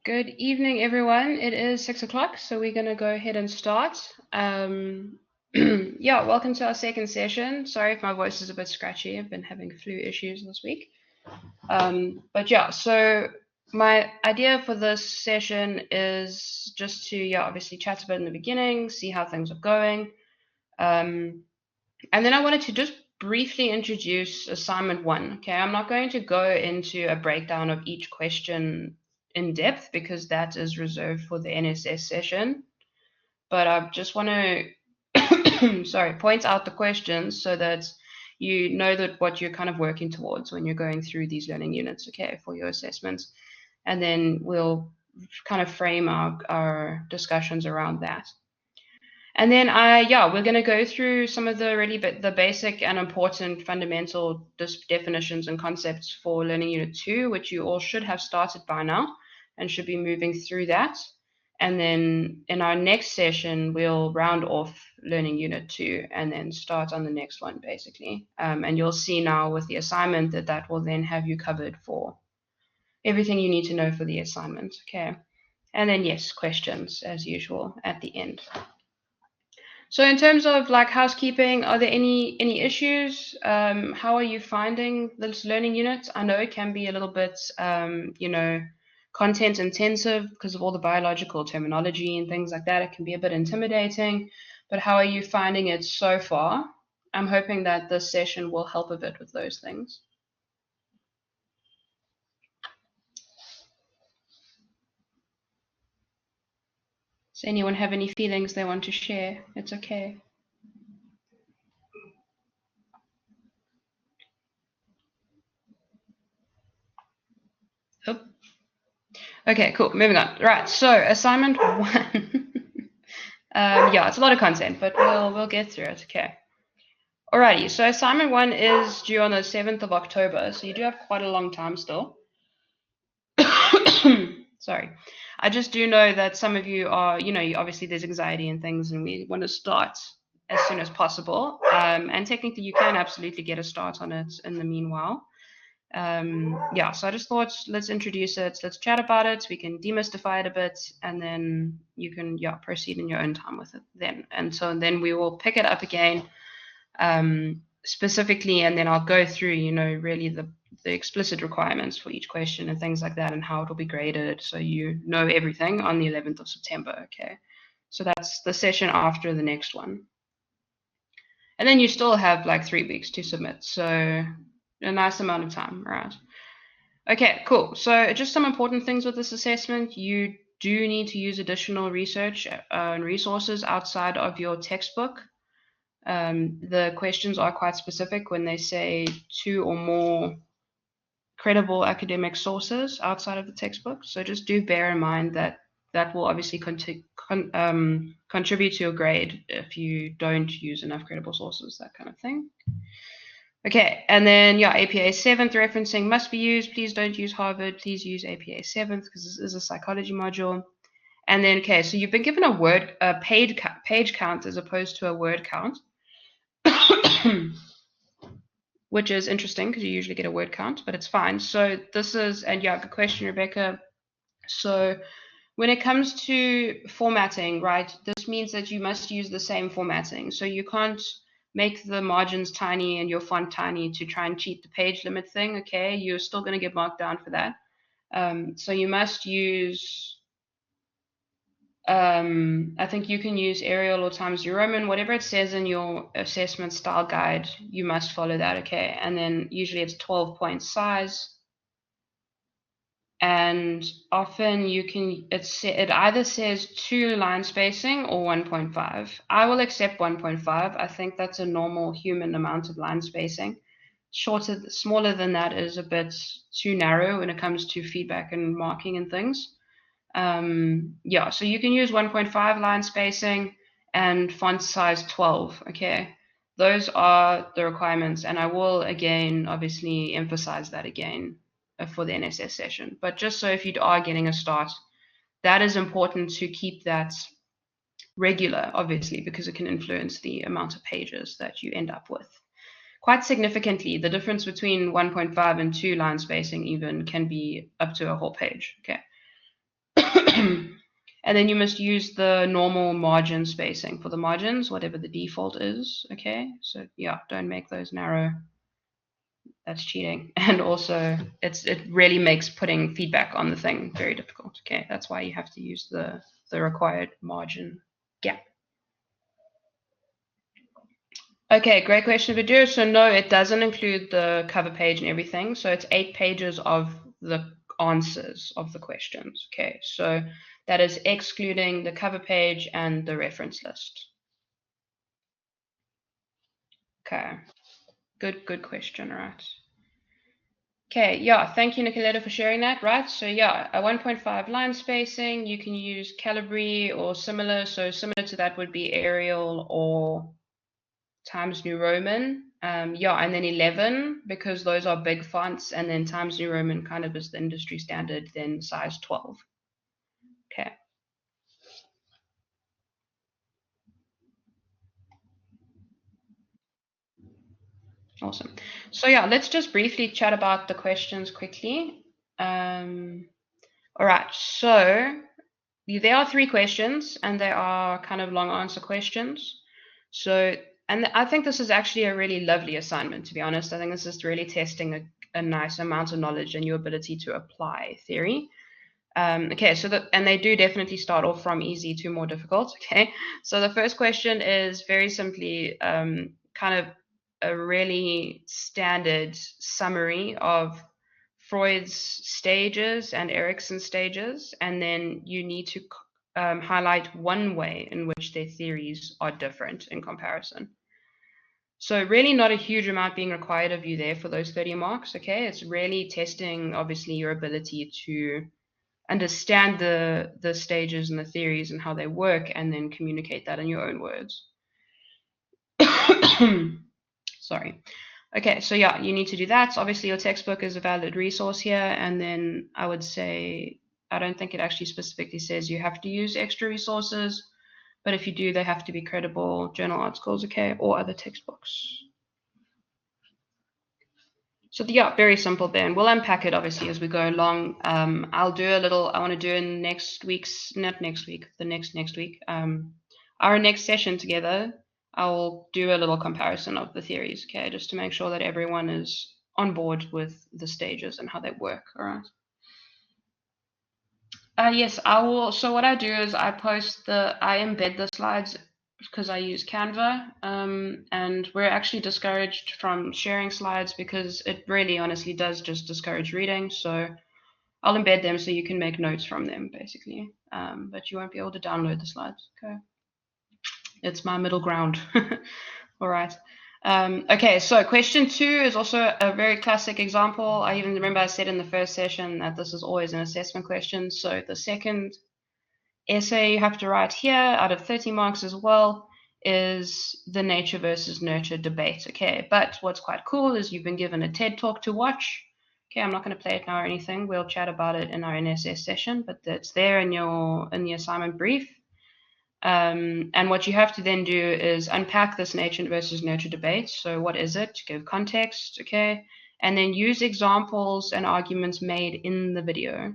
Good evening, everyone. It is 6 o'clock, so we're going to go ahead and start. Yeah, welcome to our second session. Sorry if my voice is a bit scratchy. I've been having flu issues this week. But yeah, so my idea for this session is just to, obviously chat a bit in the beginning, see how things are going. And then I wanted to just briefly introduce assignment 1. Okay, I'm not going to go into a breakdown of each question in depth because that is reserved for the NSS session. But I just want to point out the questions so that you know that what you're kind of working towards when you're going through these learning units, okay, for your assessments. And then we'll kind of frame our discussions around that. And then we're going to go through some of the basic and important fundamental definitions and concepts for Learning Unit 2, which you all should have started by now and should be moving through that. And then in our next session, we'll round off Learning Unit 2 and then start on the next one, basically. And you'll see now with the assignment that will then have you covered for everything you need to know for the assignment, okay? And then, yes, questions, as usual, at the end. So in terms of like housekeeping, are there any issues? How are you finding this learning unit? I know it can be a little bit, content intensive because of all the biological terminology and things like that. It can be a bit intimidating, but how are you finding it so far? I'm hoping that this session will help a bit with those things. Does anyone have any feelings they want to share? It's okay. Oh. Okay, cool. Moving on. Right. So assignment 1. It's a lot of content, but we'll get through it. Okay. Alrighty. So assignment 1 is due on the 7th of October, so you do have quite a long time still. Sorry. I just do know that some of you are, obviously there's anxiety and things, and we want to start as soon as possible. And technically, you can absolutely get a start on it in the meanwhile. So I just thought let's introduce it, let's chat about it, we can demystify it a bit, and then you can proceed in your own time with it then. And so then we will pick it up again specifically, and then I'll go through, really the explicit requirements for each question and things like that, and how it will be graded, so you know everything on the 11th of September, okay? So that's the session after the next one. And then you still have like 3 weeks to submit, so a nice amount of time, right? Okay, cool. So just some important things with this assessment. You do need to use additional research and resources outside of your textbook. The questions are quite specific when they say 2 or more credible academic sources outside of the textbook. So just do bear in mind that that will obviously contribute to your grade if you don't use enough credible sources, that kind of thing. Okay, and then APA 7th referencing must be used. Please don't use Harvard. Please use APA 7th because this is a psychology module. And then, okay, so you've been given a page count as opposed to a word count, which is interesting because you usually get a word count, but it's fine. So this is, and good question, Rebecca. So when it comes to formatting, right, this means that you must use the same formatting. So you can't make the margins tiny and your font tiny to try and cheat the page limit thing, okay? You're still going to get marked down for that. So you must use, I think you can use Arial or Times New Roman, whatever it says in your assessment style guide, you must follow that, okay? And then usually it's 12-point size. And often you can, it either says 2 line spacing or 1.5. I will accept 1.5. I think that's a normal human amount of line spacing. Smaller than that is a bit too narrow when it comes to feedback and marking and things. So you can use 1.5 line spacing and font size 12, okay? Those are the requirements, and I will again obviously emphasize that again for the NSS session. But just so if you are getting a start, that is important to keep that regular, obviously, because it can influence the amount of pages that you end up with. Quite significantly, the difference between 1.5 and 2 line spacing even can be up to a whole page, okay? And then you must use the normal margin spacing for the margins, whatever the default is. Okay, so yeah, don't make those narrow. That's cheating. And also it really makes putting feedback on the thing very difficult. Okay, that's why you have to use the required margin gap. Okay, great question, Vidur. So no, it doesn't include the cover page and everything. So it's 8 pages of the answers of the questions. Okay, so that is excluding the cover page and the reference list. Okay, good question, right? Okay, yeah, thank you, Nicoletta, for sharing that, right? So yeah, a 1.5 line spacing, you can use Calibri or similar. So similar to that would be Arial or Times New Roman. Yeah, and then 11, because those are big fonts, and then Times New Roman kind of is the industry standard, then size 12. Okay. Awesome. So yeah, let's just briefly chat about the questions quickly. All right, so there are 3 questions, and they are kind of long answer questions. So, and I think this is actually a really lovely assignment, to be honest. I think this is really testing a nice amount of knowledge and your ability to apply theory. Okay, so and they do definitely start off from easy to more difficult. Okay, so the first question is very simply kind of a really standard summary of Freud's stages and Erikson's stages, and then you need to highlight one way in which their theories are different in comparison. So really not a huge amount being required of you there for those 30 marks, okay? It's really testing, obviously, your ability to understand the stages and the theories and how they work, and then communicate that in your own words. Sorry. Okay, so yeah, you need to do that. Obviously, your textbook is a valid resource here, and then I would say, I don't think it actually specifically says you have to use extra resources, but if you do, they have to be credible journal articles, okay, or other textbooks. So yeah, very simple then. We'll unpack it obviously as we go along. I'll do a little, I want to do in next week's, not next week, the next week, our next session together, I'll do a little comparison of the theories, okay, just to make sure that everyone is on board with the stages and how they work, all right? Yes, I will. So what I do is I embed the slides because I use Canva, and we're actually discouraged from sharing slides because it really honestly does just discourage reading. So I'll embed them so you can make notes from them basically, but you won't be able to download the slides. Okay, it's my middle ground. All right. Okay, so question 2 is also a very classic example. I even remember I said in the first session that this is always an assessment question. So the second essay you have to write here out of 30 marks as well is the nature versus nurture debate. Okay, but what's quite cool is you've been given a TED talk to watch. Okay, I'm not going to play it now or anything. We'll chat about it in our NSS session, but it's there in the assignment brief. And what you have to then do is unpack this nature versus nurture debate. So what is it? Give context, okay? And then use examples and arguments made in the video.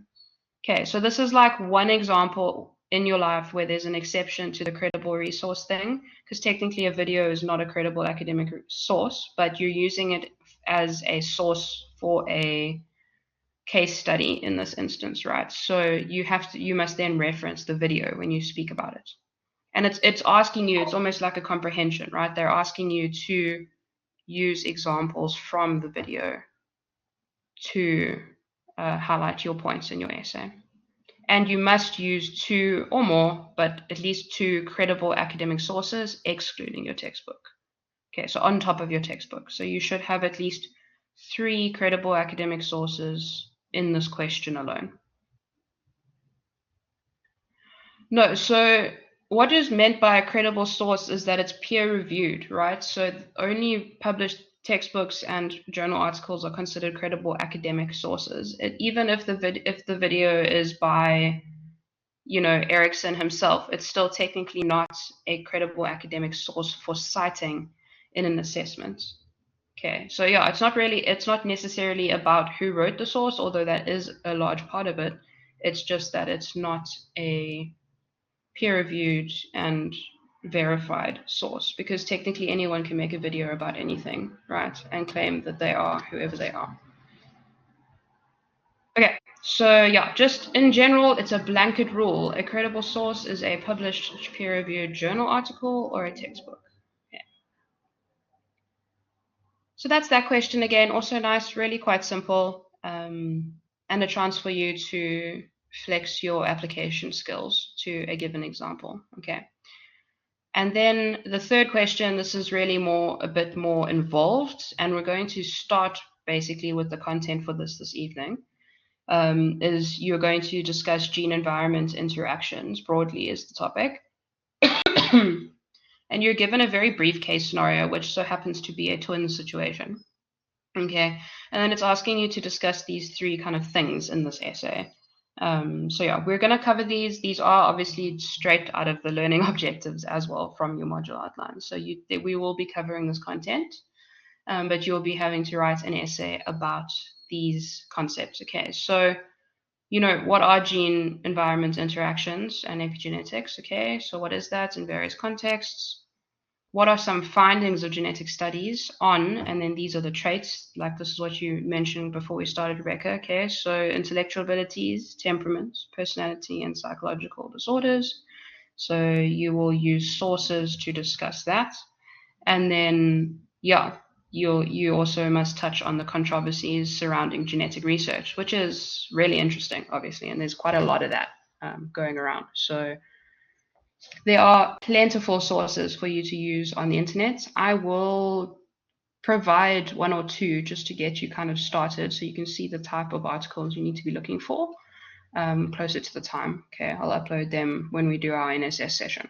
Okay, so this is like one example in your life where there's an exception to the credible resource thing, because technically a video is not a credible academic source, but you're using it as a source for a case study in this instance, right? So you must then reference the video when you speak about it. And it's asking you, it's almost like a comprehension, right? They're asking you to use examples from the video to highlight your points in your essay. And you must use 2 or more, but at least 2 credible academic sources, excluding your textbook. Okay, so on top of your textbook. So you should have at least 3 credible academic sources in this question alone. No, so what is meant by a credible source is that it's peer-reviewed, right? So only published textbooks and journal articles are considered credible academic sources. Even if the video is by, you know, Erikson himself, it's still technically not a credible academic source for citing in an assessment. Okay, so yeah, it's not necessarily about who wrote the source, although that is a large part of it. It's just that it's not a peer-reviewed and verified source, because technically anyone can make a video about anything, right, and claim that they are whoever they are. Okay, so yeah, just in general, it's a blanket rule. A credible source is a published peer-reviewed journal article or a textbook. Okay. So that's that question again. Also nice, really quite simple, and a chance for you to flex your application skills to a given example. Okay. And then the third question, this is really a bit more involved, and we're going to start basically with the content for this evening. Is you're going to discuss gene-environment interactions broadly is the topic. And you're given a very brief case scenario, which so happens to be a twin situation. Okay, and then it's asking you to discuss these three kind of things in this essay. So yeah, we're going to cover these. These are obviously straight out of the learning objectives as well from your module outline. So we will be covering this content, but you'll be having to write an essay about these concepts. Okay, so what are gene environment interactions and epigenetics? Okay, so what is that in various contexts? What are some findings of genetic studies on, and then these are the traits, like this is what you mentioned before we started, Rebecca. Okay, so intellectual abilities, temperaments, personality, and psychological disorders. So you will use sources to discuss that. And then, yeah, you also must touch on the controversies surrounding genetic research, which is really interesting, obviously, and there's quite a lot of that going around. So there are plentiful sources for you to use on the internet. I will provide one or two just to get you kind of started so you can see the type of articles you need to be looking for closer to the time. Okay, I'll upload them when we do our NSS session.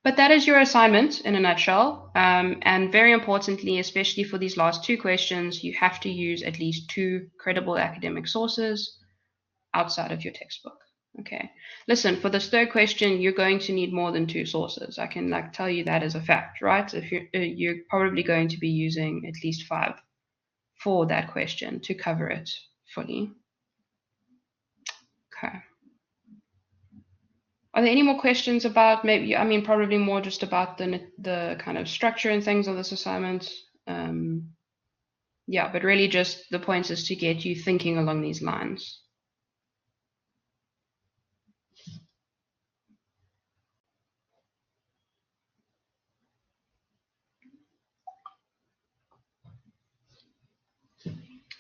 But that is your assignment in a nutshell. And very importantly, especially for these last two questions, you have to use at least 2 credible academic sources outside of your textbook. Okay. Listen, for this third question, you're going to need more than 2 sources. I can tell you that as a fact, right? If you're probably going to be using at least 5 for that question to cover it fully. Okay. Are there any more questions about probably more just about the kind of structure and things of this assignment? Yeah, but really just the point is to get you thinking along these lines.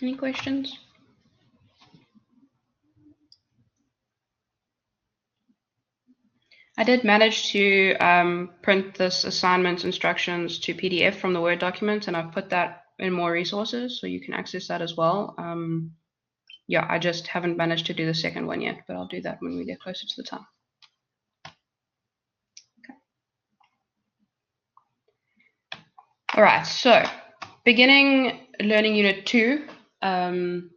Any questions? I did manage to print this assignment instructions to PDF from the Word document, and I've put that in more resources, so you can access that as well. Yeah, I just haven't managed to do the second one yet, but I'll do that when we get closer to the time. Okay. All right, so beginning learning unit 2, and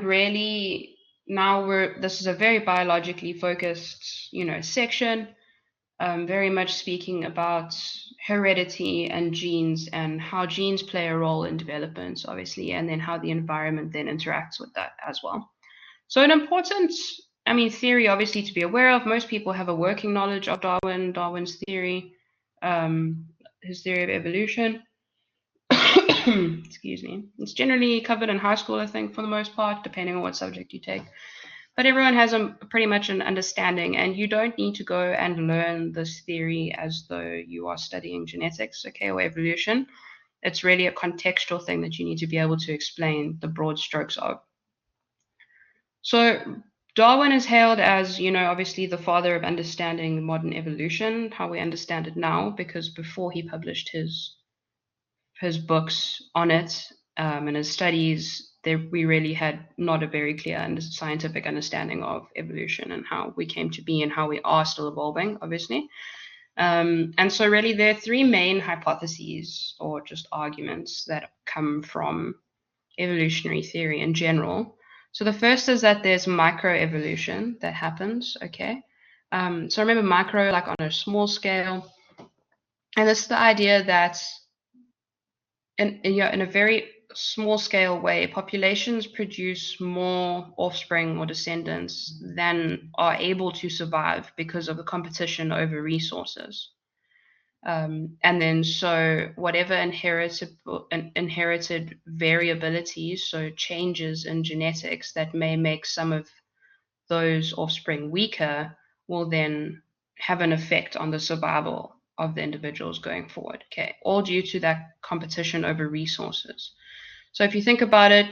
really now this is a very biologically focused, section, very much speaking about heredity and genes and how genes play a role in development, obviously, and then how the environment then interacts with that as well. So an important, theory obviously to be aware of. Most people have a working knowledge of Darwin's theory, his theory of evolution. Excuse me. It's generally covered in high school, I think, for the most part, depending on what subject you take. But everyone has pretty much an understanding, and you don't need to go and learn this theory as though you are studying genetics, okay, or evolution. It's really a contextual thing that you need to be able to explain the broad strokes of. So Darwin is hailed as, obviously the father of understanding modern evolution, how we understand it now, because before he published his books on it and his studies, we really had not a very clear and scientific understanding of evolution and how we came to be and how we are still evolving, obviously. And so really there are 3 main hypotheses or just arguments that come from evolutionary theory in general. So the first is that there's microevolution that happens, okay? So remember micro, like on a small scale. And it's the idea that in a very small scale way, populations produce more offspring or descendants than are able to survive because of the competition over resources. And then so whatever inherited variabilities, so changes in genetics that may make some of those offspring weaker, will then have an effect on the survival of the individuals going forward. Okay, all due to that competition over resources. So if you think about it,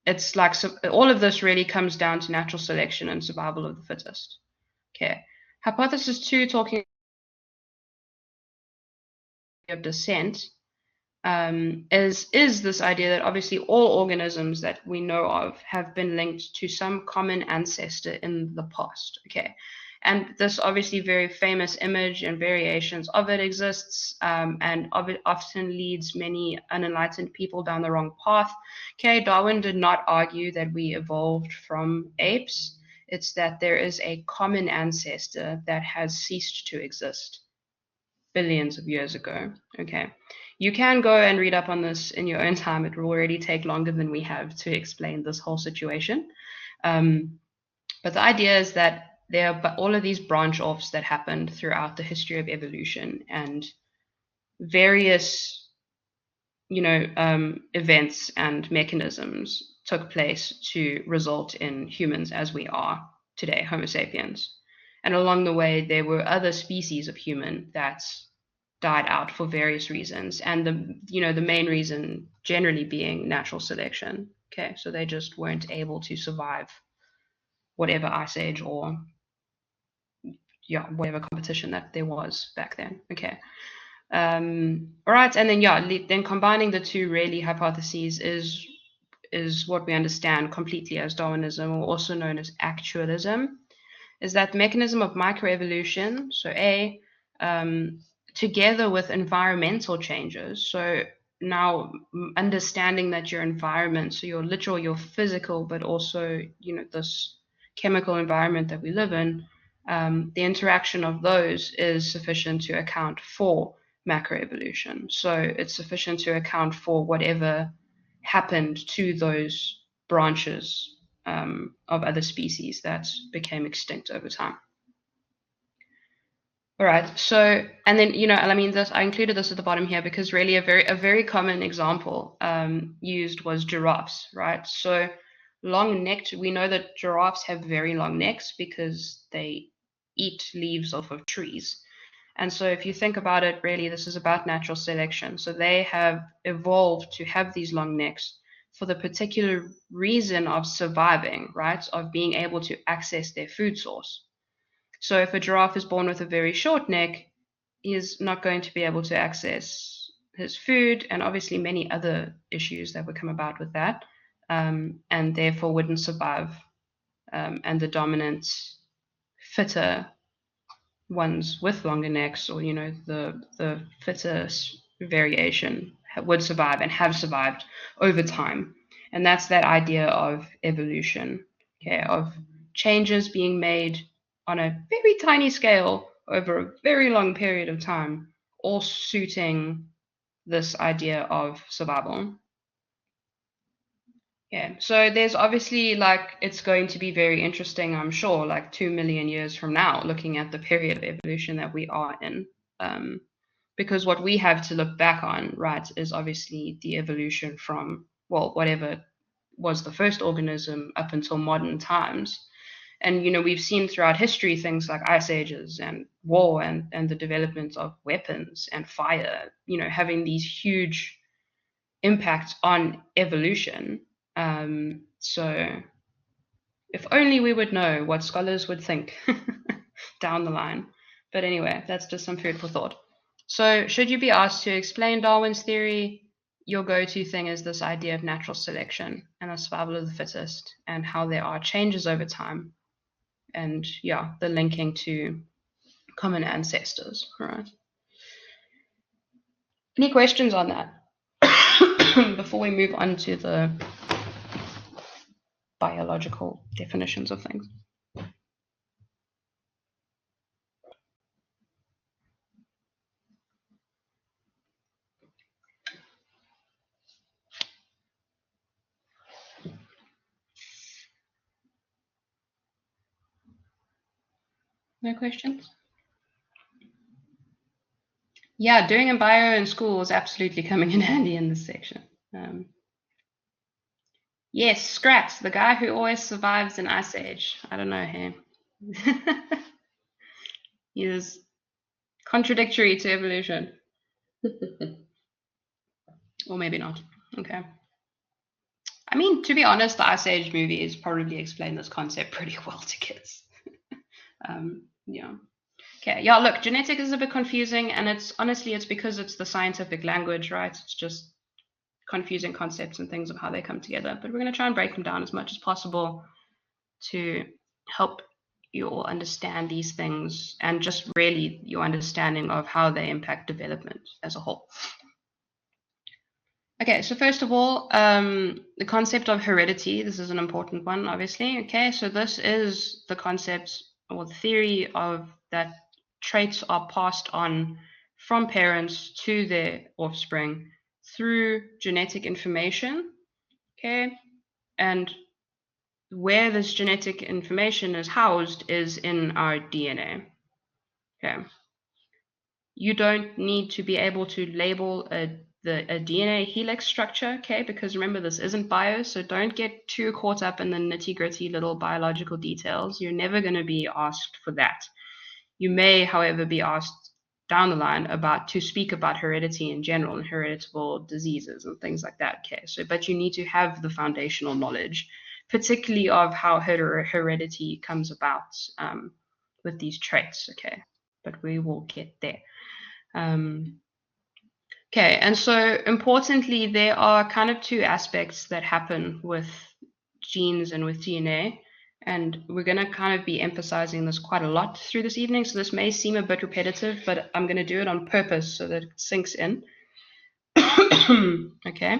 it's like all of this really comes down to natural selection and survival of the fittest. Okay, hypothesis 2, talking of descent, is this idea that obviously all organisms that we know of have been linked to some common ancestor in the past. Okay, and this obviously very famous image and variations of it exists, and it often leads many unenlightened people down the wrong path. Okay, Darwin did not argue that we evolved from apes. It's that there is a common ancestor that has ceased to exist billions of years ago. Okay, you can go and read up on this in your own time. It will already take longer than we have to explain this whole situation. But the idea is that there are all of these branch offs that happened throughout the history of evolution, and various, events and mechanisms took place to result in humans as we are today, Homo sapiens. And along the way, there were other species of human that died out for various reasons, and the main reason generally being natural selection. Okay, so they just weren't able to survive whatever ice age or whatever competition that there was back then. Okay. All right, and then combining the two really hypotheses is what we understand completely as Darwinism, or also known as actualism, is that the mechanism of microevolution, so together with environmental changes. So now understanding that your environment, so your literal, your physical, but also, this chemical environment that we live in, the interaction of those is sufficient to account for macroevolution. So it's sufficient to account for whatever happened to those branches of other species that became extinct over time. All right. So, and then, I mean, I included this at the bottom here because really a very common example used was giraffes, right? So long-necked, we know that giraffes have very long necks because they eat leaves off of trees. And so if you think about it, really, this is about natural selection. So they have evolved to have these long necks for the particular reason of surviving, right? Of being able to access their food source. So if a giraffe is born with a very short neck, he is not going to be able to access his food, and obviously many other issues that would come about with that, and therefore wouldn't survive. And the dominant, fitter ones with longer necks, or the fitter variation would survive and have survived over time. And that's that idea of evolution, okay, of changes being made on a very tiny scale over a very long period of time, all suiting this idea of survival. Yeah, so there's obviously, it's going to be very interesting, I'm sure, 2 million years from now, looking at the period of evolution that we are in. Because what we have to look back on, right, is obviously the evolution from, whatever was the first organism up until modern times. And, we've seen throughout history things like ice ages and war and the development of weapons and fire, having these huge impacts on evolution. So if only we would know what scholars would think down the line. But anyway, that's just some food for thought. So should you be asked to explain Darwin's theory, your go-to thing is this idea of natural selection and the survival of the fittest, and how there are changes over time, and the linking to common ancestors. All right. Any questions on that before we move on to the biological definitions of things? No questions? Yeah, doing a bio in school is absolutely coming in handy in this section. Yes, Scrat, the guy who always survives in Ice Age. I don't know him. He is contradictory to evolution. Or maybe not. Okay. I mean, to be honest, the Ice Age movies probably explain this concept pretty well to kids. Yeah. Okay. Yeah, look, genetic is a bit confusing, and it's because it's the scientific language, right? It's just confusing concepts and things of how they come together. But we're going to try and break them down as much as possible to help you all understand these things and just really your understanding of how they impact development as a whole. Okay, so first of all, the concept of heredity. This is an important one, obviously. Okay, so this is the concept or the theory of that traits are passed on from parents to their offspring through genetic information. Okay, and where this genetic information is housed is in our DNA. Okay, you don't need to be able to label a DNA helix structure, okay? Because remember, this isn't bio, so don't get too caught up in the nitty-gritty little biological details. You're never going to be asked for that. You may, however, be asked down the line to speak about heredity in general and heritable diseases and things like that, okay? So, but you need to have the foundational knowledge, particularly of how heredity comes about with these traits, okay? But we will get there. Okay, and so importantly, there are kind of two aspects that happen with genes and with DNA, and we're going to kind of be emphasizing this quite a lot through this evening, so this may seem a bit repetitive, but I'm going to do it on purpose so that it sinks in. Okay,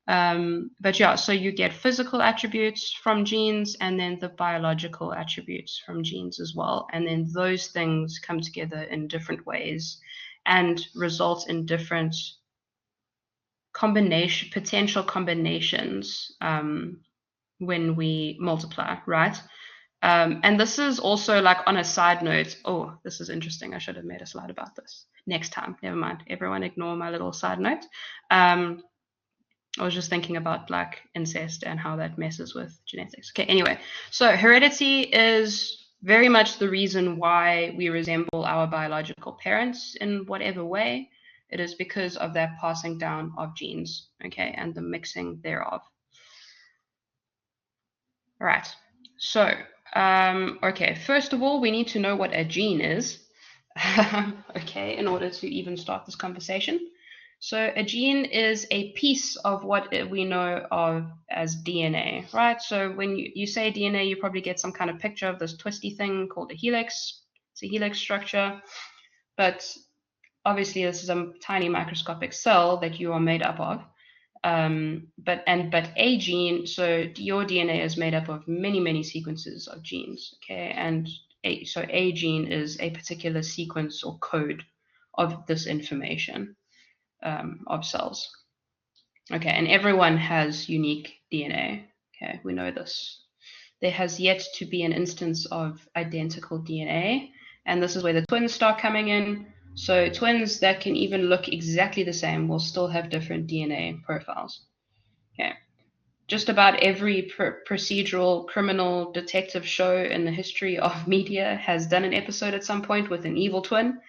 but yeah, so you get physical attributes from genes and then the biological attributes from genes as well, and then those things come together in different ways and result in different potential combinations when we multiply, right? And this is also like on a side note. Oh, this is interesting. I should have made a slide about this next time. Never mind. Everyone ignore my little side note. I was just thinking about like incest and how that messes with genetics. Okay, anyway, so heredity is very much the reason why we resemble our biological parents in whatever way. It is because of that passing down of genes, okay, and the mixing thereof. All right, so, okay, first of all, we need to know what a gene is, okay, in order to even start this conversation. So a gene is a piece of what we know of as DNA, right? So when you say DNA, you probably get some kind of picture of this twisty thing called a helix. It's a helix structure, but obviously this is a tiny microscopic cell that you are made up of. But a gene, so your DNA is made up of many sequences of genes, okay? And so a gene is a particular sequence or code of this information. Of cells. Okay, and everyone has unique DNA. Okay, we know this. There has yet to be an instance of identical DNA, and this is where the twins start coming in. So twins that can even look exactly the same will still have different DNA profiles. Okay, just about every procedural criminal detective show in the history of media has done an episode at some point with an evil twin.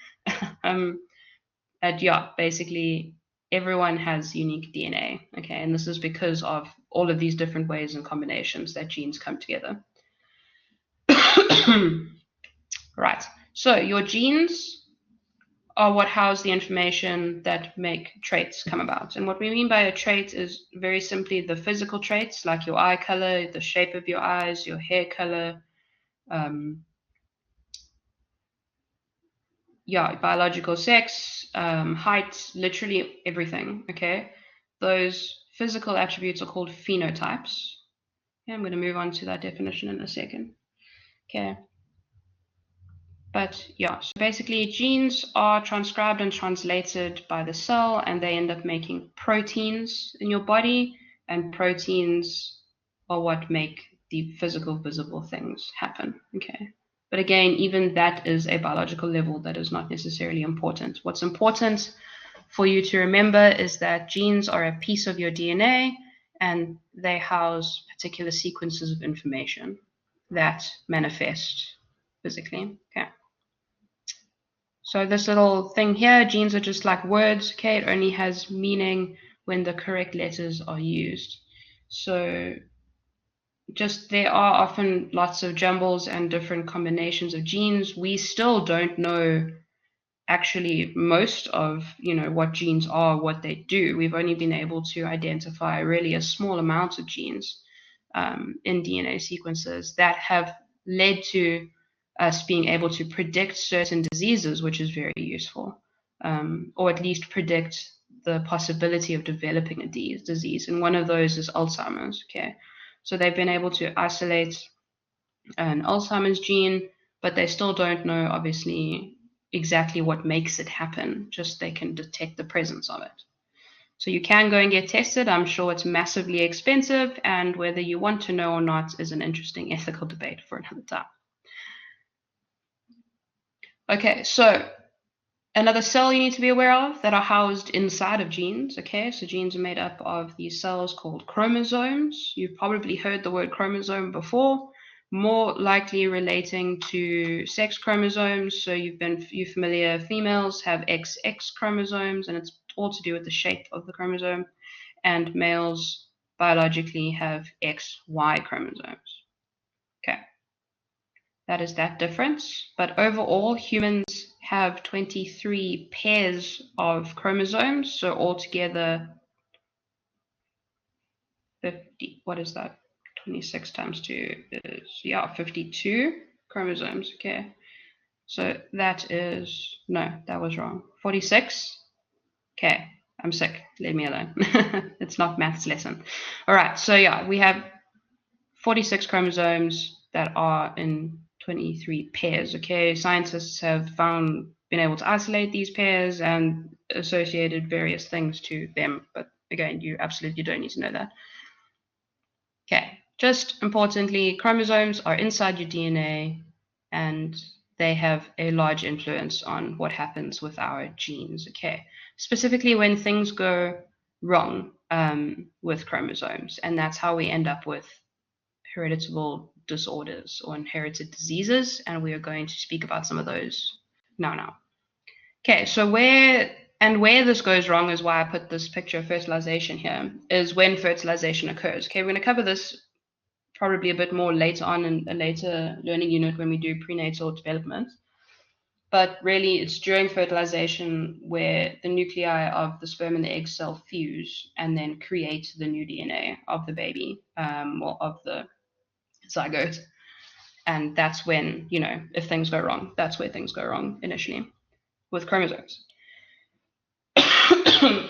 Yeah, basically everyone has unique DNA, okay, and this is because of all of these different ways and combinations that genes come together. Right, so your genes are what house the information that make traits come about. And what we mean by a trait is very simply the physical traits, like your eye color, the shape of your eyes, your hair color, yeah, biological sex, height, literally everything, okay? Those physical attributes are called phenotypes. Okay, I'm going to move on to that definition in a second. Okay. But yeah, so basically genes are transcribed and translated by the cell, and they end up making proteins in your body, and proteins are what make the physical, visible things happen, okay? But again, even that is a biological level that is not necessarily important. What's important for you to remember is that genes are a piece of your DNA and they house particular sequences of information that manifest physically. Okay. So this little thing here, genes are just like words. Okay, it only has meaning when the correct letters are used. So just there are often lots of jumbles and different combinations of genes. We still don't know actually most of what genes are, what they do. We've only been able to identify really a small amount of genes in DNA sequences that have led to us being able to predict certain diseases, which is very useful, or at least predict the possibility of developing a disease. And one of those is Alzheimer's. Okay, so they've been able to isolate an Alzheimer's gene, but they still don't know, obviously, exactly what makes it happen, just they can detect the presence of it. So you can go and get tested. I'm sure it's massively expensive, and whether you want to know or not is an interesting ethical debate for another time. Okay, so another cell you need to be aware of that are housed inside of genes. Okay, so genes are made up of these cells called chromosomes. You've probably heard the word chromosome before, more likely relating to sex chromosomes. So you're familiar, females have XX chromosomes, and it's all to do with the shape of the chromosome, and males biologically have XY chromosomes. Okay, that is that difference. But overall, humans have 23 pairs of chromosomes, so altogether 50, what is that? 26 times 2 is, 52 chromosomes. Okay, so that is, no, that was wrong. 46. Okay, I'm sick, leave me alone. It's not maths lesson. All right, so yeah, we have 46 chromosomes that are in 23 pairs. Okay, scientists have been able to isolate these pairs and associated various things to them, but again, you absolutely don't need to know that. Okay, just importantly, chromosomes are inside your DNA and they have a large influence on what happens with our genes. Okay, specifically when things go wrong with chromosomes, and that's how we end up with heritable disorders or inherited diseases, and we are going to speak about some of those now. Okay, so where this goes wrong is why I put this picture of fertilization here, is when fertilization occurs. Okay, we're going to cover this probably a bit more later on in a later learning unit when we do prenatal development. But really, it's during fertilization where the nuclei of the sperm and the egg cell fuse and then create the new DNA of the baby, or of the zygote. And that's when, if things go wrong, that's where things go wrong initially with chromosomes.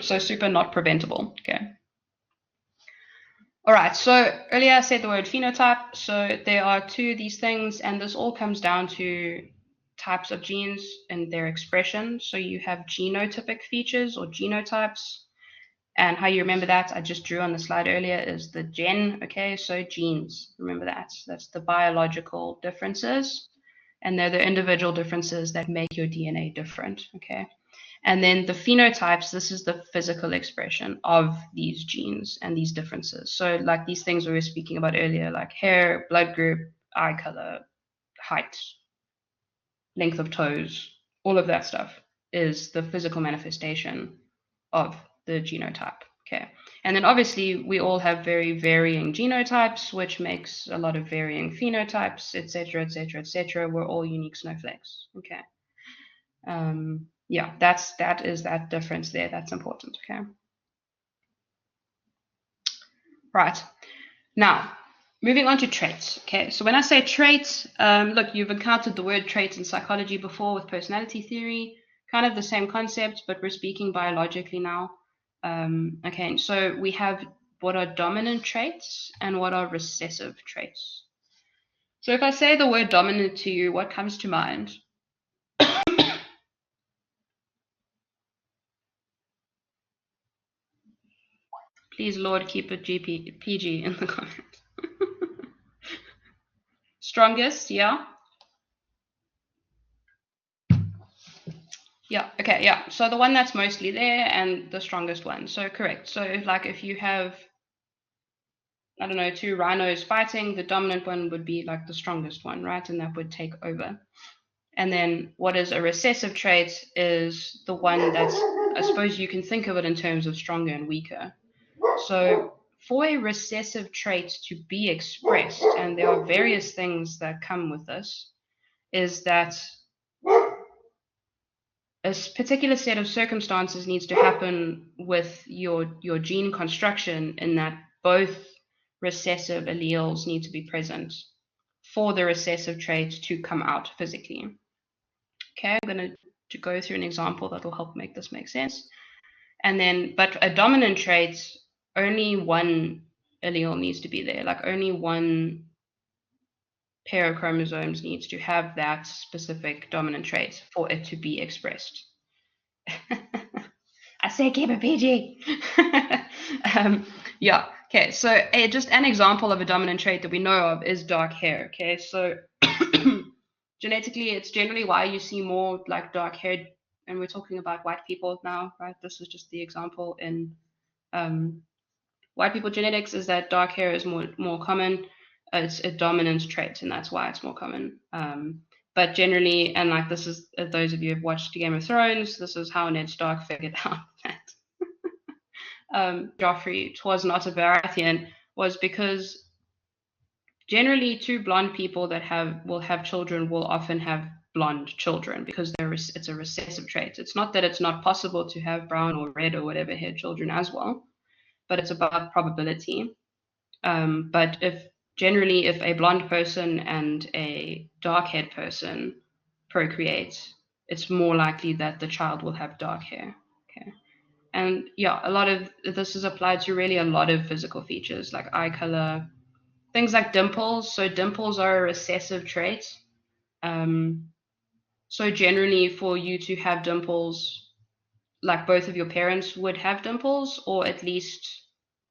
So super not preventable. Okay. All right, so earlier I said the word phenotype. So there are two of these things, and this all comes down to types of genes and their expression. So you have genotypic features or genotypes. And how you remember that, I just drew on the slide earlier, is the gen. Okay, so genes, remember that. That's the biological differences. And they're the individual differences that make your DNA different. Okay. And then the phenotypes, this is the physical expression of these genes and these differences. So like these things we were speaking about earlier, like hair, blood group, eye color, height, length of toes, all of that stuff is the physical manifestation of the genotype. Okay. And then obviously we all have very varying genotypes, which makes a lot of varying phenotypes, etc., etc., etc. We're all unique snowflakes. Okay. Yeah, that is that difference there. That's important. Okay. Right. Now, moving on to traits. Okay, so when I say traits, look, you've encountered the word traits in psychology before with personality theory, kind of the same concept, but we're speaking biologically now. Okay, so we have what are dominant traits and what are recessive traits. So if I say the word dominant to you, what comes to mind? Please, Lord, keep it PG in the comments. Strongest, yeah. Yeah, okay, yeah. So the one that's mostly there and the strongest one. So correct. So if you have, I don't know, two rhinos fighting, the dominant one would be like the strongest one, right? And that would take over. And then what is a recessive trait is the one that's, I suppose you can think of it in terms of stronger and weaker. So for a recessive trait to be expressed, and there are various things that come with this, is that a particular set of circumstances needs to happen with your gene construction, in that both recessive alleles need to be present for the recessive trait to come out physically. Okay, I'm going to go through an example that will help make this make sense. And then, but a dominant trait, only one allele needs to be there, like only one pair of chromosomes needs to have that specific dominant trait for it to be expressed. I say keep it PG. Yeah, okay, so just an example of a dominant trait that we know of is dark hair. Okay, so genetically, it's generally why you see more like dark haired, and we're talking about white people now, right? This is just the example in white people genetics, is that dark hair is more common. It's a dominant trait, and that's why it's more common. But generally, and like this is, those of you who've watched Game of Thrones, this is how Ned Stark figured out that Joffrey was not a Baratheon, was because generally two blonde people that will have children will often have blonde children, because it's a recessive trait. It's not that it's not possible to have brown or red or whatever haired children as well, but it's about probability. But if a blonde person and a dark-haired person procreate, it's more likely that the child will have dark hair. Okay, and yeah, a lot of this is applied to really a lot of physical features like eye color, things like dimples. So dimples are a recessive trait. So generally, for you to have dimples, like both of your parents would have dimples, or at least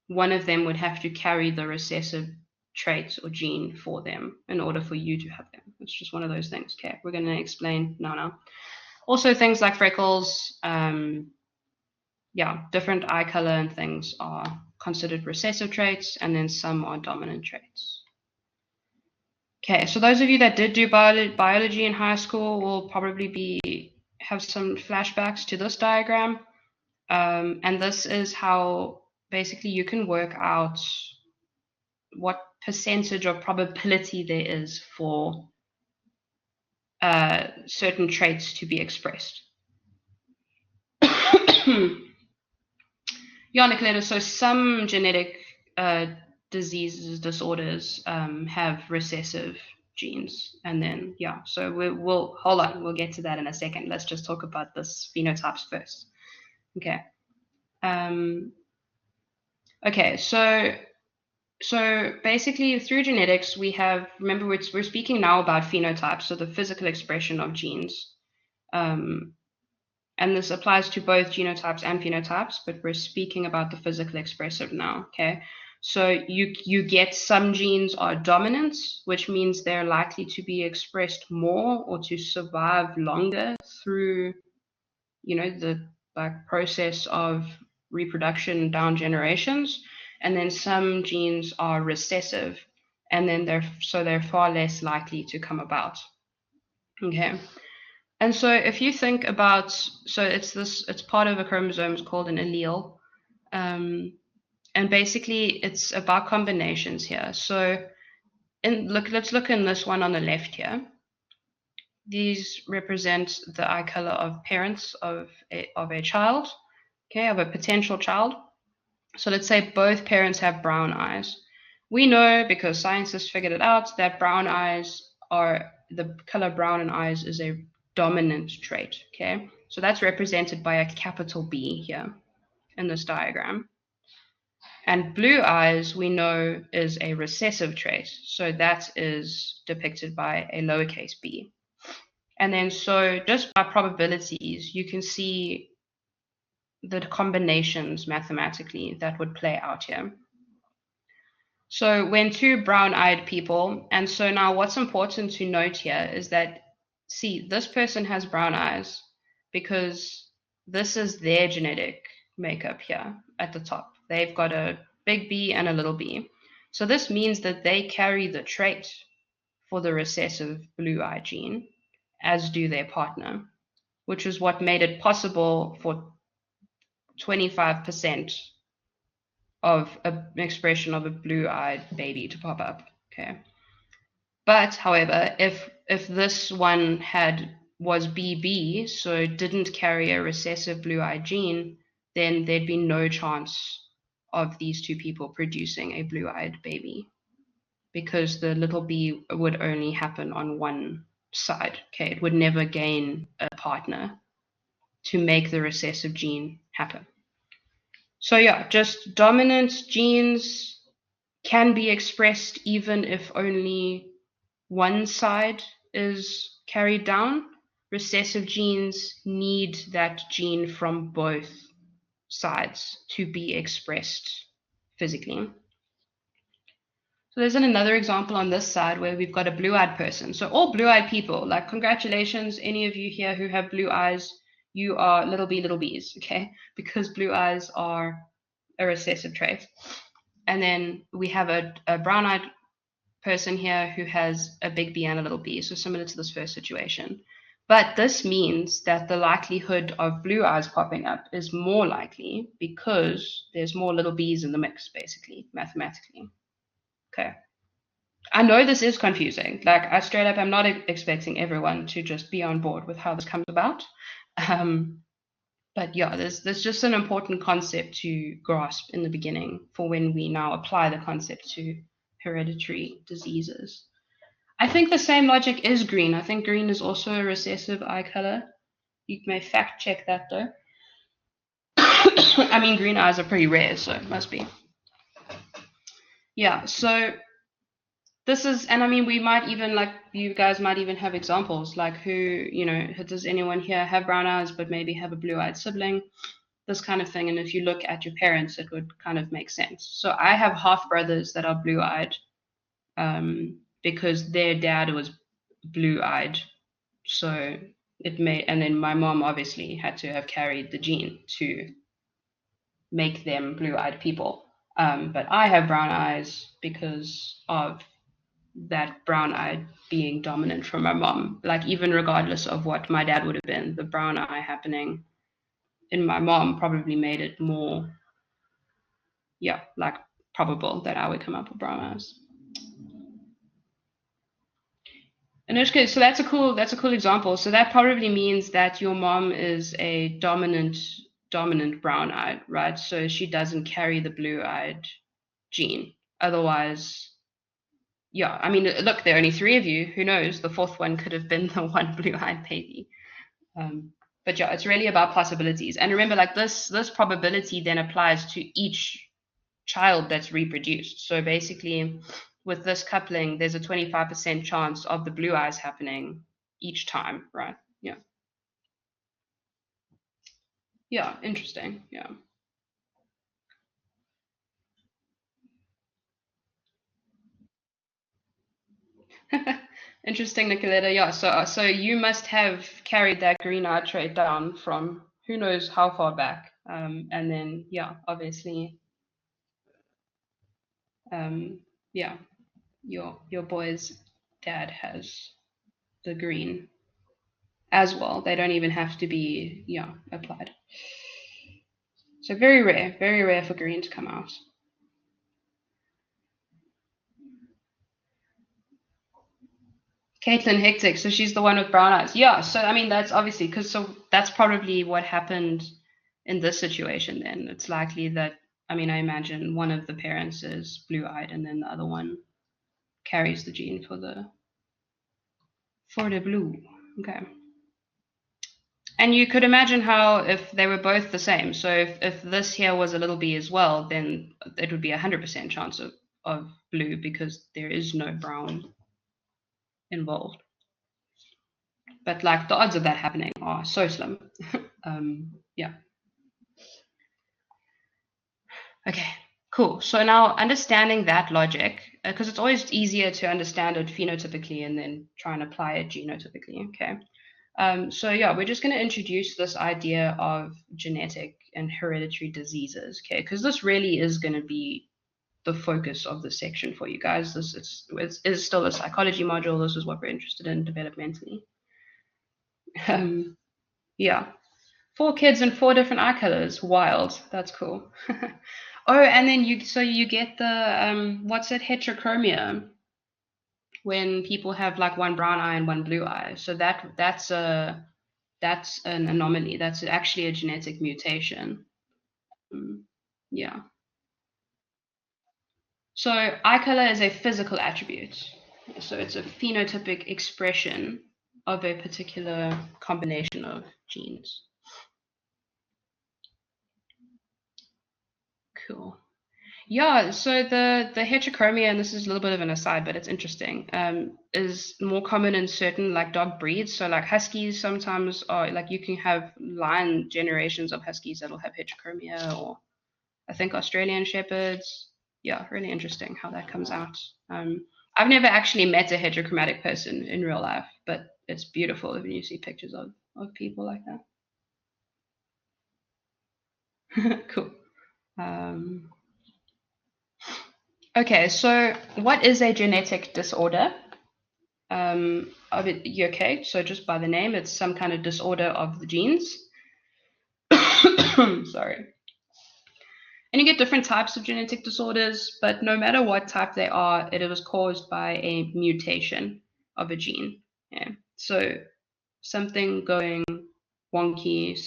one of them would have to carry the recessive trait or gene for them in order for you to have them. It's just one of those things. Okay, we're going to explain now. Also, things like freckles, yeah, different eye color and things are considered recessive traits, and then some are dominant traits. Okay, so those of you that did do biology in high school will probably have some flashbacks to this diagram. And this is how basically you can work out what percentage of probability there is for certain traits to be expressed. Yeah, Nicoletta, so some genetic diseases, disorders have recessive genes, and then yeah, so we'll hold on, we'll get to that in a second. Let's just talk about this phenotypes first. Okay. Okay, so basically through genetics we have, remember we're speaking now about phenotypes, so the physical expression of genes. And this applies to both genotypes and phenotypes, but we're speaking about the physical expressive now, okay? So you get some genes are dominant, which means they're likely to be expressed more or to survive longer through, the process of reproduction down generations. And then some genes are recessive, and then they're far less likely to come about, okay? And so if you think about, so it's part of a chromosome, it's called an allele. And basically it's about combinations here. So let's look in this one on the left here. These represent the eye color of parents of a child, okay, of a potential child. So let's say both parents have brown eyes. We know, because scientists figured it out, that the color brown in eyes is a dominant trait, okay? So that's represented by a capital B here in this diagram. And blue eyes, we know, is a recessive trait. So that is depicted by a lowercase b. And then so just by probabilities, you can see the combinations mathematically that would play out here. So when two brown-eyed people, and so now what's important to note here is that, see, this person has brown eyes, because this is their genetic makeup here at the top. They've got a big B and a little b. So this means that they carry the trait for the recessive blue-eye gene, as do their partner, which is what made it possible for 25% of an expression of a blue-eyed baby to pop up. Okay. But however, if this one was BB, so didn't carry a recessive blue-eye gene, then there'd be no chance of these two people producing a blue-eyed baby, because the little b would only happen on one side. Okay, it would never gain a partner to make the recessive gene happen. So yeah, just dominant genes can be expressed even if only one side is carried down. Recessive genes need that gene from both sides to be expressed physically. So there's another example on this side where we've got a blue-eyed person. So all blue-eyed people, like, congratulations, any of you here who have blue eyes, you are little b's, okay? Because blue eyes are a recessive trait. And then we have a brown-eyed person here who has a big B and a little b, so similar to this first situation. But this means that the likelihood of blue eyes popping up is more likely because there's more little b's in the mix, basically, mathematically. Okay. I know this is confusing. Like, I straight up am not expecting everyone to just be on board with how this comes about. But yeah, there's just an important concept to grasp in the beginning for when we now apply the concept to hereditary diseases. I think the same logic is green. I think green is also a recessive eye color. You may fact check that though. I mean, green eyes are pretty rare, so it must be. Yeah, so this is, and I mean, we might even, like, you guys might even have examples, like, who, you know, does anyone here have brown eyes but maybe have a blue-eyed sibling? This kind of thing. And if you look at your parents, it would kind of make sense. So I have half brothers that are blue-eyed, because their dad was blue-eyed. So it may, and then my mom obviously had to have carried the gene to make them blue-eyed people. But I have brown eyes because of that brown eye being dominant from my mom. Like, even regardless of what my dad would have been, the brown eye happening in my mom probably made it more, yeah, like, probable that I would come up with brown eyes. In which case, so that's a cool example. So that probably means that your mom is a dominant brown-eyed, right? So she doesn't carry the blue-eyed gene. Otherwise, yeah, I mean, look, there are only 3 of you. Who knows? The 4th one could have been the one blue-eyed baby. But yeah, it's really about possibilities. And remember, like, this probability then applies to each child that's reproduced. So basically, with this coupling, there's a 25% chance of the blue eyes happening each time, right? Yeah. Yeah, interesting. Yeah. Interesting, Nicoletta. Yeah, so you must have carried that green eye trait down from who knows how far back. And then, yeah, obviously, yeah, your boy's dad has the green as well. They don't even have to be, yeah, applied. So very rare for green to come out. Caitlin Hectic, so she's the one with brown eyes. Yeah, so I mean, that's obviously, so that's probably what happened in this situation then. It's likely that, I mean, I imagine one of the parents is blue-eyed and then the other one carries the gene for the blue. Okay. And you could imagine how if they were both the same. So if this here was a little b as well, then it would be 100% chance of blue because there is no brown involved. But like, the odds of that happening are so slim. Yeah. Okay, cool. So now understanding that logic, because it's always easier to understand it phenotypically and then try and apply it genotypically. Okay. So yeah, we're just going to introduce this idea of genetic and hereditary diseases, okay? Because this really is going to be the focus of this section for you guys. This is still a psychology module. This is what we're interested in developmentally. Yeah, 4 kids and 4 different eye colors. Wild. That's cool. Oh, and then you get the what's it, heterochromia, when people have like one brown eye and one blue eye. So that's an anomaly. That's actually a genetic mutation. Yeah. So eye color is a physical attribute. So it's a phenotypic expression of a particular combination of genes. Cool. Yeah, so the heterochromia, and this is a little bit of an aside, but it's interesting, is more common in certain like dog breeds. So like huskies sometimes are like, you can have line generations of huskies that'll have heterochromia, or I think Australian shepherds. Yeah, really interesting how that comes out. I've never actually met a heterochromatic person in real life, but it's beautiful when you see pictures of people like that. Cool. Okay, so what is a genetic disorder? Okay, so just by the name, it's some kind of disorder of the genes. Sorry. And you get different types of genetic disorders, but no matter what type they are, it was caused by a mutation of a gene. Yeah. So something going wonky,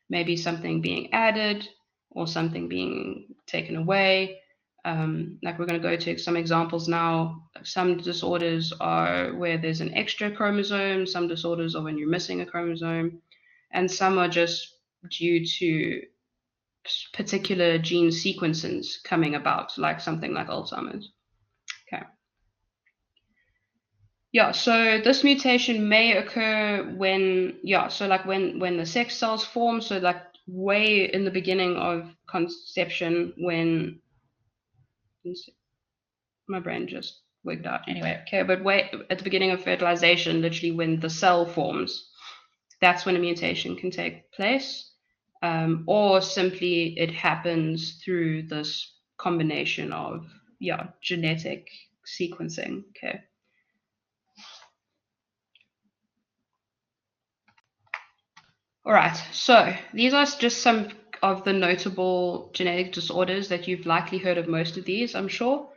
maybe something being added or something being taken away. Like we're going to go to some examples now. Some disorders are where there's an extra chromosome, some disorders are when you're missing a chromosome, and some are just due to particular gene sequences coming about, like something like Alzheimer's. Okay. Yeah, so this mutation may occur when, so like when the sex cells form, so like way in the beginning of conception, when my brain just wigged out. Anyway, okay, but way at the beginning of fertilization, literally when the cell forms, that's when a mutation can take place. Or simply it happens through this combination of, genetic sequencing. Okay. All right, so these are just some of the notable genetic disorders that you've likely heard of. Most of these, I'm sure.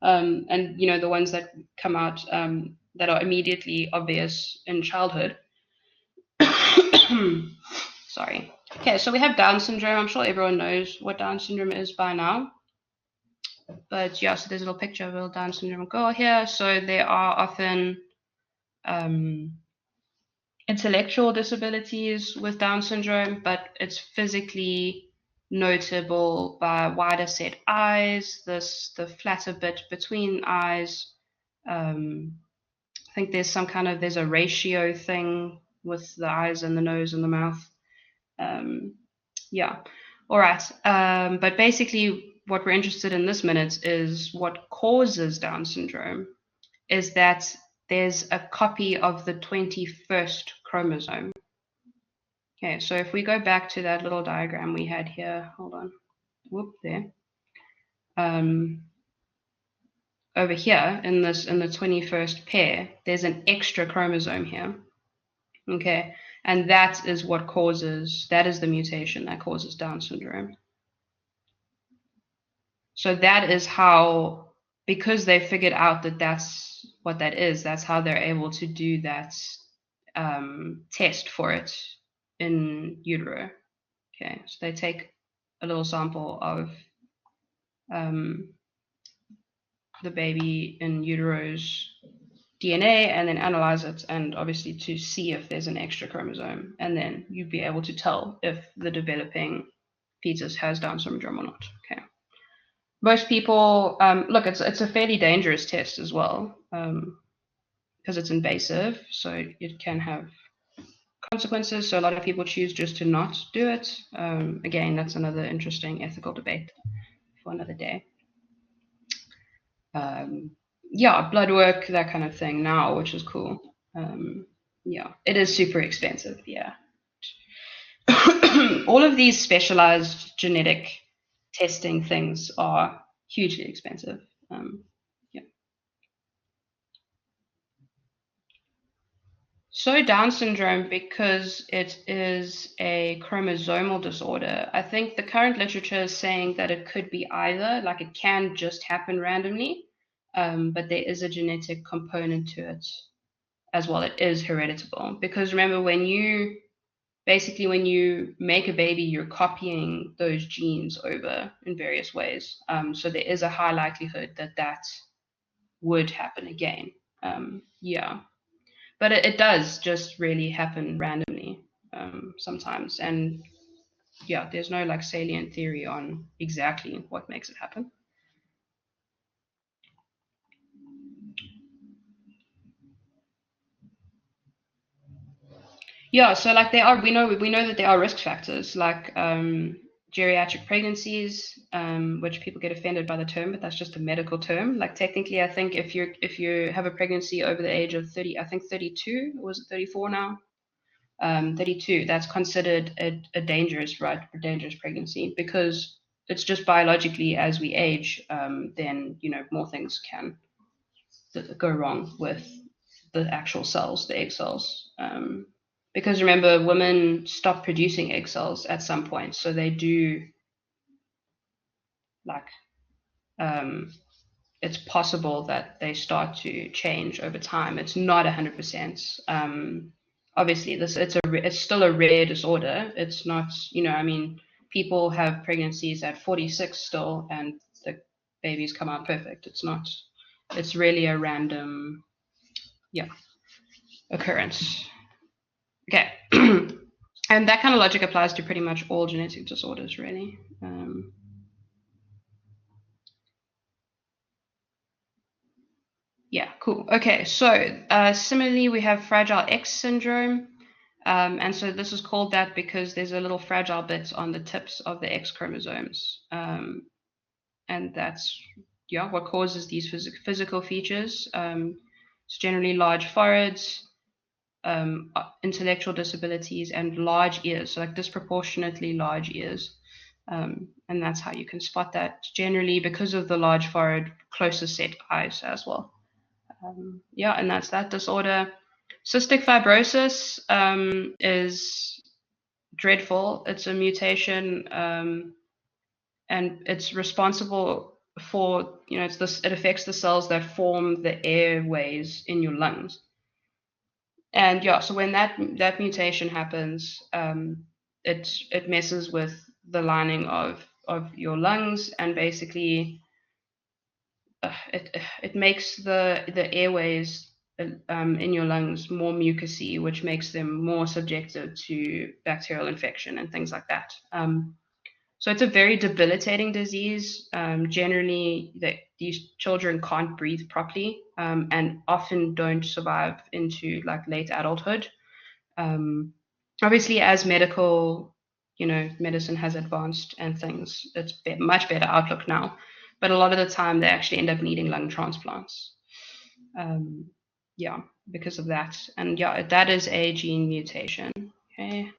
And the ones that come out that are immediately obvious in childhood. Sorry. Okay, so we have Down syndrome. I'm sure everyone knows what Down syndrome is by now. But yeah, so there's a little picture of a little Down syndrome girl here. So there are often intellectual disabilities with Down syndrome, but it's physically notable by wider set eyes, the flatter bit between eyes. I think there's a ratio thing with the eyes and the nose and the mouth. Yeah. All right. But basically, what we're interested in this minute is what causes Down syndrome is that there's a copy of the 21st chromosome. Okay, so if we go back to that little diagram we had here, hold on, whoop, there. Over here in the 21st pair, there's an extra chromosome here. Okay, and that is the mutation that causes Down syndrome. So that is how, because they figured out that that's what that is, that's how they're able to do that test for it in utero. Okay, so they take a little sample of the baby in utero's DNA and then analyze it, and obviously to see if there's an extra chromosome, and then you'd be able to tell if the developing fetus has Down syndrome or not. Okay. Most people, look, it's a fairly dangerous test as well, because it's invasive, so it can have consequences. So a lot of people choose just to not do it. Again, that's another interesting ethical debate for another day. Yeah, blood work, that kind of thing now, which is cool. Yeah, it is super expensive. Yeah. All of these specialized genetic testing things are hugely expensive. Yeah. So Down syndrome, because it is a chromosomal disorder, I think the current literature is saying that it could be either, like it can just happen randomly, but there is a genetic component to it as well. It is hereditable because remember, when you make a baby, you're copying those genes over in various ways. So there is a high likelihood that that would happen again. Yeah. But it does just really happen randomly sometimes. And yeah, there's no like salient theory on exactly what makes it happen. Yeah, so like we know that there are risk factors like geriatric pregnancies, which people get offended by the term, but that's just a medical term. Like technically, I think if you have a pregnancy over the age of 30, I think 32, or was it 34 now? 32, that's considered a dangerous, right, a dangerous pregnancy because it's just biologically as we age, then more things can go wrong with the actual cells, the egg cells. Because remember, women stop producing egg cells at some point, so they do like it's possible that they start to change over time. It's not 100%. Obviously, it's still a rare disorder. It's not, I mean, people have pregnancies at 46 still, and the babies come out perfect. It's not. It's really a random, yeah, occurrence. Okay. And that kind of logic applies to pretty much all genetic disorders, really. Yeah, cool. Okay, so similarly, we have Fragile X syndrome. And so this is called that because there's a little fragile bit on the tips of the X chromosomes. And that's, yeah, what causes these physical features. It's generally large foreheads, intellectual disabilities, and large ears, so like disproportionately large ears. And that's how you can spot that generally because of the large forehead, closer set eyes as well. Yeah, and that's that disorder. Cystic fibrosis is dreadful. It's a mutation, and it's responsible for, it affects the cells that form the airways in your lungs. And yeah, so when that mutation happens, it messes with the lining of your lungs, and basically it makes the airways in your lungs more mucousy, which makes them more subjected to bacterial infection and things like that. So it's a very debilitating disease. Generally, these children can't breathe properly, and often don't survive into like late adulthood. Obviously, as medicine has advanced and things, it's much better outlook now. But a lot of the time, they actually end up needing lung transplants. Yeah, because of that. And yeah, that is a gene mutation. Okay.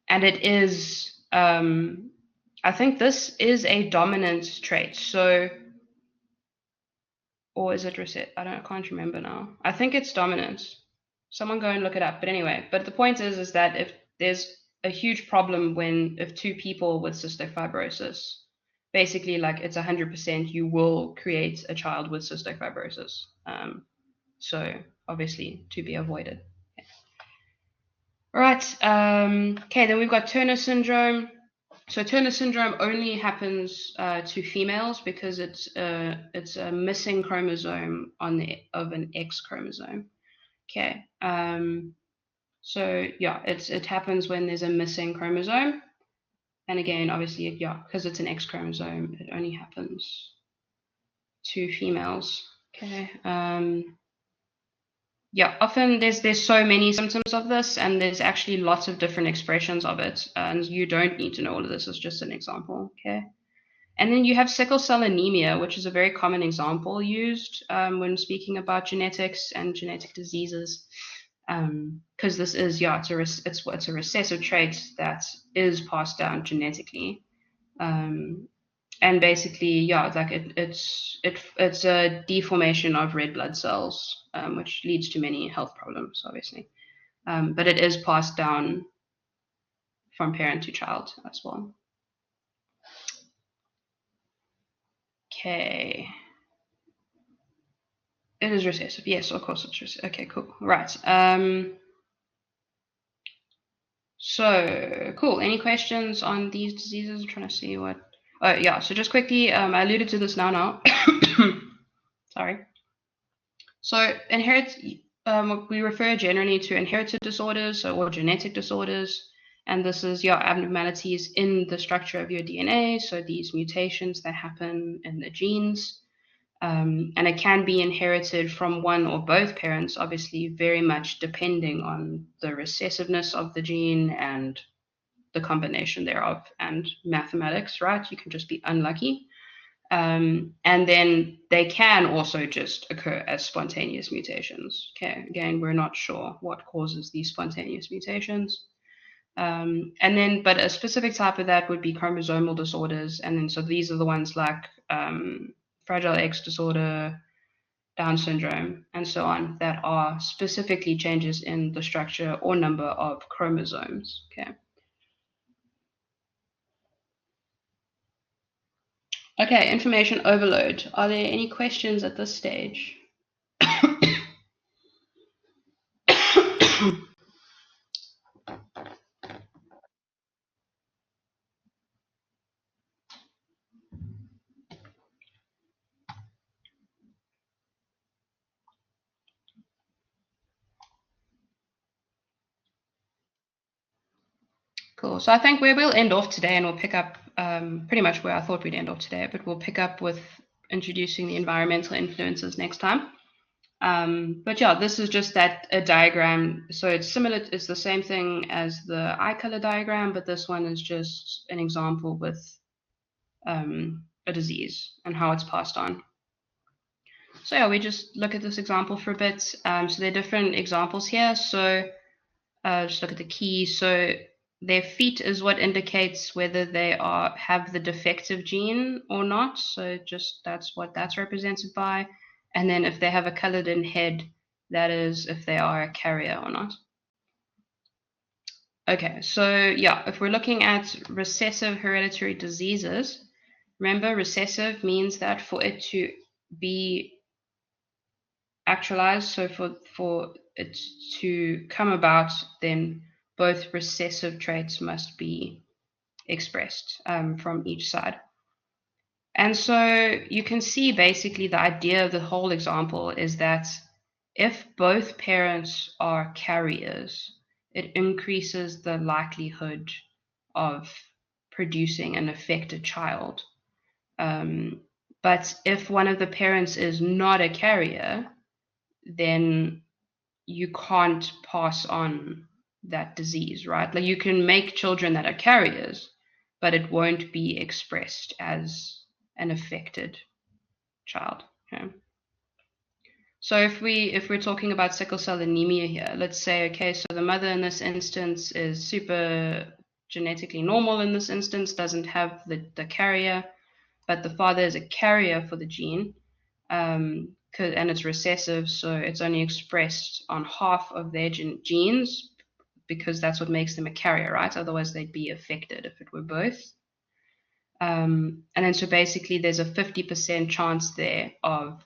And it is, I think this is a dominant trait. So, or is it reset? I can't remember now. I think it's dominant. Someone go and look it up. But anyway, but the point is that if there's a huge problem if two people with cystic fibrosis, basically like it's 100%, you will create a child with cystic fibrosis. So obviously to be avoided. Okay. All right. Okay, then we've got Turner syndrome. So Turner syndrome only happens to females because it's a missing chromosome of an X chromosome. Okay. So yeah, it happens when there's a missing chromosome, and again, obviously, yeah, because it's an X chromosome, it only happens to females. Okay. Yeah, often there's so many symptoms of this, and there's actually lots of different expressions of it, and you don't need to know all of this. It's just an example. Okay. And then you have sickle cell anemia, which is a very common example used when speaking about genetics and genetic diseases. Because this is, yeah, it's a recessive trait that is passed down genetically. And basically, yeah, like it's a deformation of red blood cells, which leads to many health problems, obviously. But it is passed down from parent to child as well. Okay. It is recessive. Yes, of course it's recessive. Okay, cool. Right. So cool. Any questions on these diseases? I'm trying to see what. Oh yeah. So just quickly, I alluded to this now. Sorry. So we refer generally to inherited disorders or genetic disorders, and this is your abnormalities in the structure of your DNA. So these mutations that happen in the genes. And it can be inherited from one or both parents, obviously, very much depending on the recessiveness of the gene and the combination thereof, and mathematics, right? You can just be unlucky. And then they can also just occur as spontaneous mutations. Okay, again, we're not sure what causes these spontaneous mutations. And then, but a specific type of that would be chromosomal disorders. And then, so these are the ones like Fragile X disorder, Down syndrome, and so on, that are specifically changes in the structure or number of chromosomes. Okay. Okay, information overload. Are there any questions at this stage? Cool. So I think we will end off today, and we'll pick up pretty much where I thought we'd end off today, but we'll pick up with introducing the environmental influences next time. But yeah, this is just a diagram. So it's similar, it's the same thing as the eye color diagram, but this one is just an example with a disease and how it's passed on. So yeah, we just look at this example for a bit. So there are different examples here. So just look at the key. So their feet is what indicates whether they have the defective gene or not. So just that's what that's represented by. And then if they have a colored in head, that is if they are a carrier or not. Okay, so yeah, if we're looking at recessive hereditary diseases, remember recessive means that for it to be actualized, so for it to come about, then both recessive traits must be expressed from each side. And so you can see basically the idea of the whole example is that if both parents are carriers, it increases the likelihood of producing an affected child. But if one of the parents is not a carrier, then you can't pass on that disease, right? Like you can make children that are carriers, but it won't be expressed as an affected child. Okay? So if we're talking about sickle cell anemia here, let's say, okay, so the mother in this instance is super genetically normal in this instance, doesn't have the carrier, but the father is a carrier for the gene, and it's recessive, so it's only expressed on half of their genes because that's what makes them a carrier, right? Otherwise they'd be affected if it were both. And then so basically there's a 50% chance there of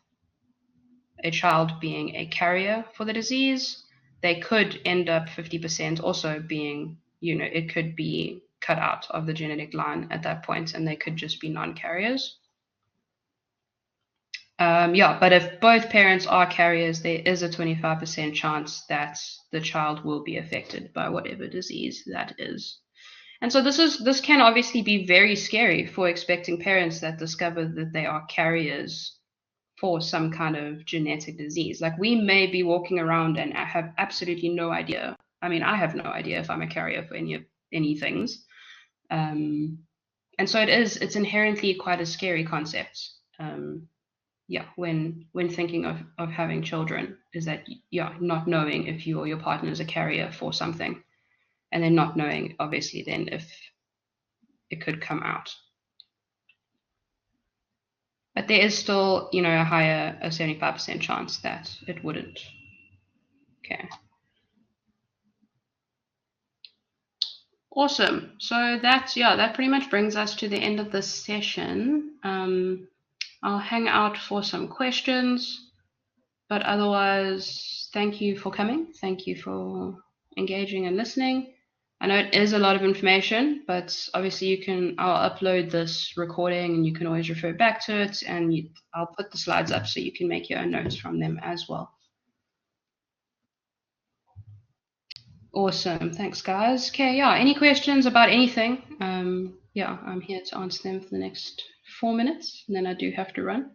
a child being a carrier for the disease. They could end up 50% also being, it could be cut out of the genetic line at that point, and they could just be non-carriers. Yeah, but if both parents are carriers, there is a 25% chance that the child will be affected by whatever disease that is. And so this can obviously be very scary for expecting parents that discover that they are carriers for some kind of genetic disease. Like we may be walking around and I have absolutely no idea. I mean, I have no idea if I'm a carrier for any things. And so it's inherently quite a scary concept. Yeah, when thinking of having children, is that, yeah, not knowing if you or your partner is a carrier for something, and then not knowing, obviously, then if it could come out. But there is still, you know, a 75% chance that it wouldn't. Okay. Awesome. So that's, yeah, that pretty much brings us to the end of this session. I'll hang out for some questions, but otherwise, thank you for coming. Thank you for engaging and listening. I know it is a lot of information, but obviously I'll upload this recording and you can always refer back to it, and I'll put the slides up so you can make your own notes from them as well. Awesome. Thanks, guys. Okay, yeah, any questions about anything? Yeah, I'm here to answer them for the next 4 minutes, and then I do have to run.